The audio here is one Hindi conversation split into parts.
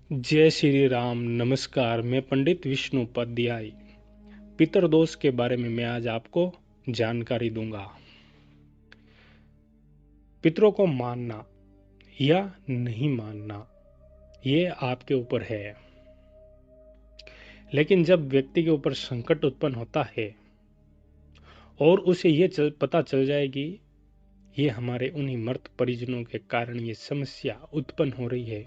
जय श्री राम। नमस्कार। मैं पंडित विष्णु उपाध्याय पितरदोष के बारे में मैं आज आपको जानकारी दूंगा। पितरों को मानना या नहीं मानना ये आपके ऊपर है, लेकिन जब व्यक्ति के ऊपर संकट उत्पन्न होता है और उसे ये पता चल जाए कि ये हमारे उन्हीं मृत परिजनों के कारण ये समस्या उत्पन्न हो रही है,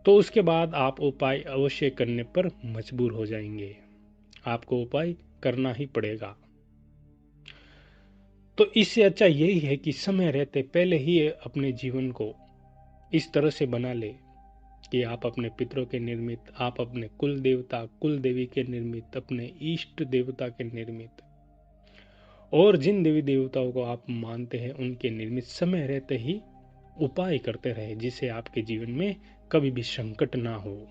तो उसके बाद आप उपाय अवश्य करने पर मजबूर हो जाएंगे। आपको उपाय करना ही पड़ेगा। तो इससे अच्छा यही है कि समय रहते पहले ही अपने जीवन को इस तरह से बना ले कि आप अपने पितरों के निर्मित, आप अपने कुल देवता कुल देवी के निर्मित, अपने इष्ट देवता के निर्मित और जिन देवी देवताओं को आप मानते हैं उनके निर्मित समय रहते ही उपाय करते रहे, जिससे आपके जीवन में कभी भी संकट ना हो।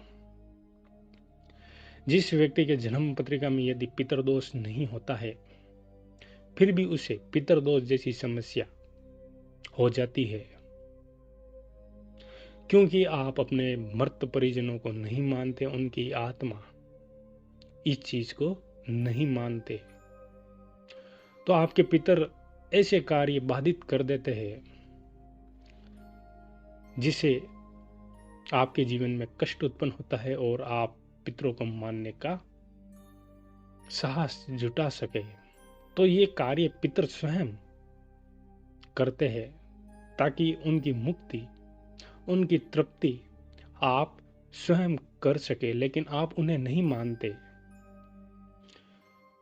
जिस व्यक्ति के जन्म पत्रिका में यदि पितरदोष नहीं होता है, फिर भी उसे पितरदोष जैसी समस्या हो जाती है, क्योंकि आप अपने मृत परिजनों को नहीं मानते, उनकी आत्मा इस चीज को नहीं मानते, तो आपके पितर ऐसे कार्य बाधित कर देते हैं जिससे आपके जीवन में कष्ट उत्पन्न होता है और आप पितरों को मानने का साहस जुटा सके। तो ये कार्य पितर स्वयं करते हैं ताकि उनकी मुक्ति, उनकी तृप्ति आप स्वयं कर सके, लेकिन आप उन्हें नहीं मानते।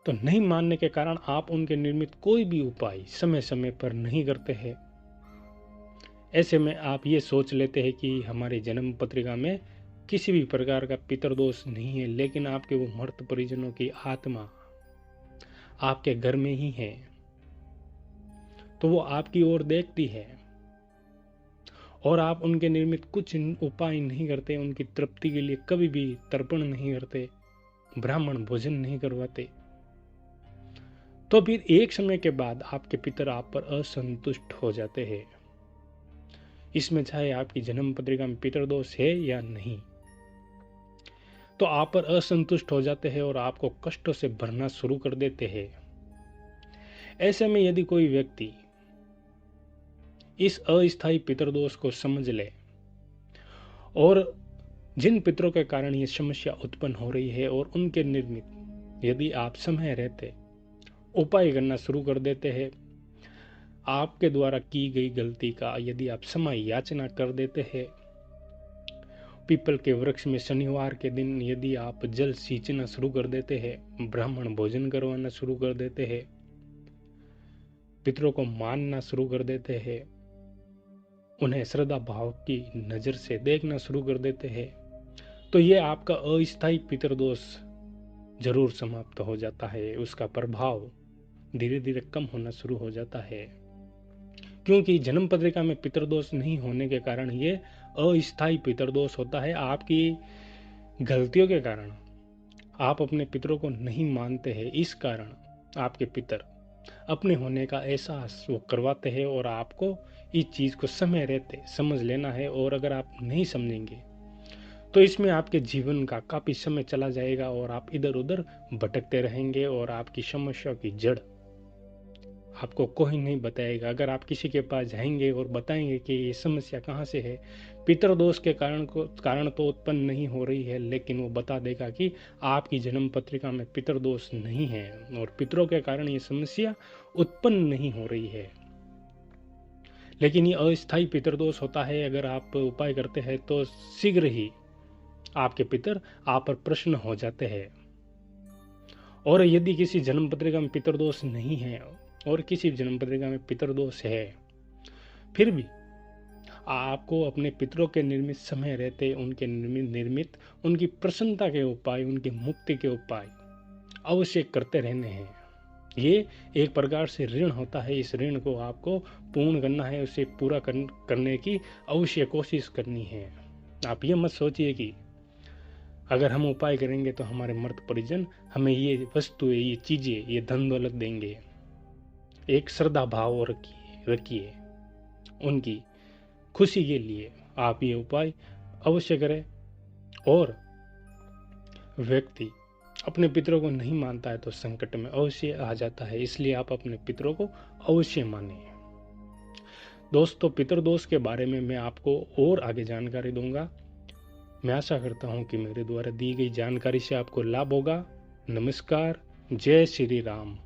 तो नहीं मानने के कारण आप उनके निर्मित कोई भी उपाय समय समय पर नहीं करते हैं। ऐसे में आप ये सोच लेते हैं कि हमारे जन्म पत्रिका में किसी भी प्रकार का पितरदोष नहीं है, लेकिन आपके वो मृत परिजनों की आत्मा आपके घर में ही है, तो वो आपकी ओर देखती है और आप उनके निर्मित कुछ उपाय नहीं करते, उनकी तृप्ति के लिए कभी भी तर्पण नहीं करते, ब्राह्मण भोजन नहीं करवाते, तो फिर एक समय के बाद आपके पितर आप पर असंतुष्ट हो जाते हैं। इसमें चाहे आपकी जन्म पत्रिका में पितरदोष है या नहीं, तो आप पर असंतुष्ट हो जाते हैं और आपको कष्टों से भरना शुरू कर देते हैं। ऐसे में यदि कोई व्यक्ति इस अस्थायी पितरदोष को समझ ले और जिन पितरों के कारण ये समस्या उत्पन्न हो रही है और उनके निर्मित यदि आप समय रहते उपाय करना शुरू कर देते हैं, आपके द्वारा की गई गलती का यदि आप समय याचना कर देते हैं, पीपल के वृक्ष में शनिवार के दिन यदि आप जल सींचना शुरू कर देते हैं, ब्राह्मण भोजन करवाना शुरू कर देते हैं, पितरों को मानना शुरू कर देते हैं, उन्हें श्रद्धा भाव की नजर से देखना शुरू कर देते हैं, तो ये आपका अस्थायी पितरदोष जरूर समाप्त हो जाता है। उसका प्रभाव धीरे धीरे कम होना शुरू हो जाता है, क्योंकि जन्म पत्रिका में पितरदोष नहीं होने के कारण ये अस्थायी पितरदोष होता है। आपकी गलतियों के कारण आप अपने पितरों को नहीं मानते हैं, इस कारण आपके पितर अपने होने का एहसास वो करवाते हैं और आपको इस चीज को समय रहते समझ लेना है। और अगर आप नहीं समझेंगे तो इसमें आपके जीवन का काफी समय चला जाएगा और आप इधर उधर भटकते रहेंगे और आपकी समस्या की जड़ आपको कोई नहीं बताएगा। अगर आप किसी के पास जाएंगे और बताएंगे कि ये समस्या कहाँ से है, पितरदोष के कारण तो उत्पन्न नहीं हो रही है, लेकिन वो बता देगा कि आपकी जन्म पत्रिका में पितरदोष नहीं है और पितरों के कारण ये समस्या उत्पन्न नहीं हो रही है, लेकिन ये अस्थायी पितरदोष होता है। अगर आप उपाय करते हैं तो शीघ्र ही आपके पितर आप पर प्रसन्न हो जाते हैं। और यदि किसी जन्म पत्रिका में पितरदोष नहीं है और किसी जन्म पत्रिका में पितरदोष है, फिर भी आपको अपने पितरों के निर्मित समय रहते उनके निर्मित उनकी प्रसन्नता के उपाय, उनकी मुक्ति के उपाय अवश्य करते रहने हैं। ये एक प्रकार से ऋण होता है, इस ऋण को आपको पूर्ण करना है, उसे पूरा करने की अवश्य कोशिश करनी है। आप ये मत सोचिए कि अगर हम उपाय करेंगे तो हमारे मृत परिजन हमें ये वस्तुएं, ये चीजें, ये धन दौलत देंगे। एक श्रद्धा भाव रखिए उनकी खुशी के लिए आप ये उपाय अवश्य करें। और व्यक्ति अपने पितरों को नहीं मानता है तो संकट में अवश्य आ जाता है, इसलिए आप अपने पितरों को अवश्य मानिए। दोस्तों, पितृदोष के बारे में मैं आपको और आगे जानकारी दूंगा। मैं आशा करता हूं कि मेरे द्वारा दी गई जानकारी से आपको लाभ होगा। नमस्कार, जय श्री राम।